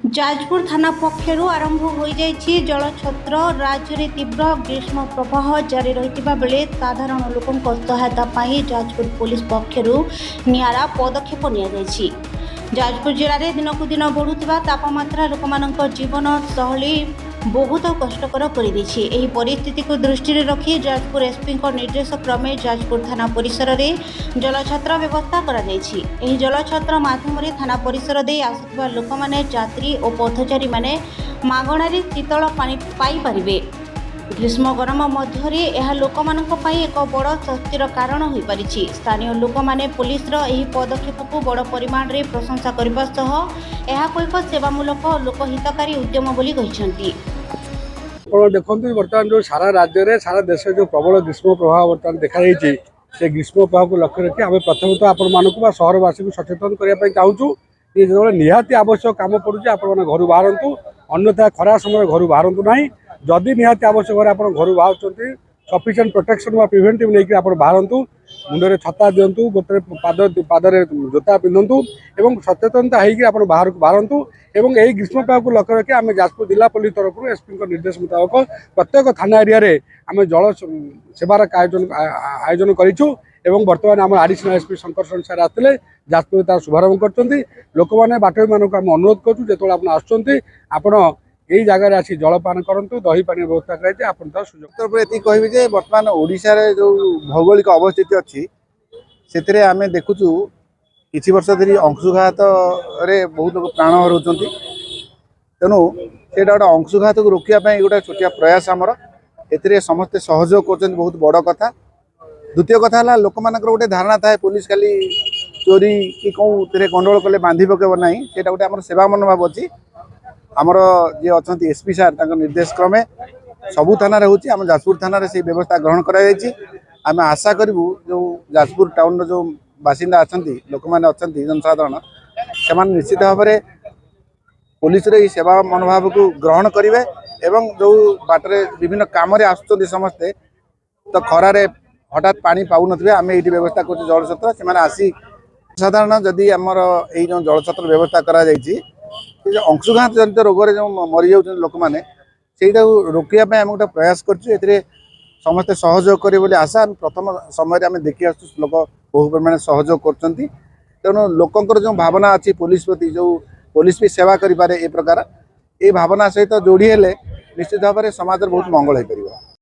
जाजपुर थाना पक्षर आरंभ हो जलछत्र राज्य में तीव्र ग्रीष्म प्रवाह जारी रही बेले साधारण लोकों सहायता पाई जाजपुर पुलिस पक्षर निरा पदक्षेप नि जाजपुर जिले में दिनकू दिन बढ़ुवा तापमात्रा लोक जीवन शैली बहुत कष्टकर कर परिस्थिति को दृष्टि रखी जाजपुर एसपी निर्देश क्रमे जाजपुर थाना परिसर में जलछत्र व्यवस्था कर जलछत्र माध्यम थाना परिसर दे आसुवा लोक मैंने यात्री और पथचारी मैंने मागणार शीतल पानी पाई पारिबे। ग्रीष्म गरम मध्य लोक एक बड़ स्वस्तिर कारण हो पारिछि। स्थानीय लोक मैंने पुलिस पदक्षेप को बड़ परिमाण में प्रशंसा करने सह एक सेवामूलक लोकहितकारी उद्यम बोली कहते। देखो बर्तमान जो सारा राज्य में सारा देश जो प्रबल ग्रीष्म प्रभाव बर्तमान देखा से ग्रीष्म प्रभाव को लक्ष्य रखी आम प्रथम आपण मानक सहरवासी को सचेतन करने चाहूँ कि जो निहाती आवश्यक कम पड़े आपण घर बाहर अन्यथा खरा समय घर बाहर ना जदि निहाती आवश्यक आप घर बाहर सफिशिएंट प्रोटेक्शन व प्रिवेंटिव नहीं आप बाहर मुंडे छता दिंतु गोटे पादरे जोता पिंधु एवं सचेतनता होकर बाहर को बाहर एवं यही ग्रीष्म प्रभाव को लक्ष्य रखी आम जाजपुर जिला पुलिस तरफ एसपी निर्देश मुताबक प्रत्येक थाना एरिया आम जल सेवार आयोजन करूँ एवं बर्तमान आम एडिशनल एसपी शंकर सर आते जाजपुर तार शुभारंभ कर लोक मैंने बाटवी मानक आम अनुरोध करूँ जो आप यही जगह आसी जलपान करूँ दही पानी व्यवस्था कर सुযোগ ये कहि बर्तमान ओडिशा रे जो भौगोलिक अवस्थिति अच्छी से आम देखुचु किछि वर्ष धरी अंशुघात रे बहुत लोग प्राण हराउछन्ति तेणु सेटा गोटे अंशुघात को रोकिया गोटे छोटिया प्रयास आमर ए समस्ते सहयोग कर बहुत बड़ कथा। द्वितीय कथा है लोक मान गोटे धारणा थाए पुलिस खाली चोरी कि कौन गंडगोल कले बांधि पकेब ना से गोटे आम सेवा मनोभाव अच्छी आमर जी अच्छा एसपी सार निर्देश क्रमे सबू थाना होची आम जाजपुर थाना से व्यवस्था ग्रहण करें आशा करूँ जो जाजपुर टाउन जो बासिंदा अच्छा लोक मैंने अच्छा जनसाधारण से निश्चित भाव में पुलिस सेवा मनोभाव को ग्रहण करेंगे एवं जो बाटरे विभिन्न काम समस्ते तो खरारे हठात पानी पाऊन आम ये व्यवस्था कर जलछत्र से आसी साधारण जदि आमर ये जो जलछत्र व्यवस्था करा अंशुघात जनित रोग जो मरी जा लोक मैंने से रोकने आम गोटे प्रयास कर समस्ते सहयोग करेंगे आशा प्रथम समय आम देखी आस लोक बहु परिमाण सहयोग कर तेणु लोकंर जो भावना अच्छी पुलिस प्रति जो पुलिस भी सेवा करें ए प्रकार ये भावना सहित जोड़ी हेले निश्चित भाव में समाज बहुत मंगल हो पार।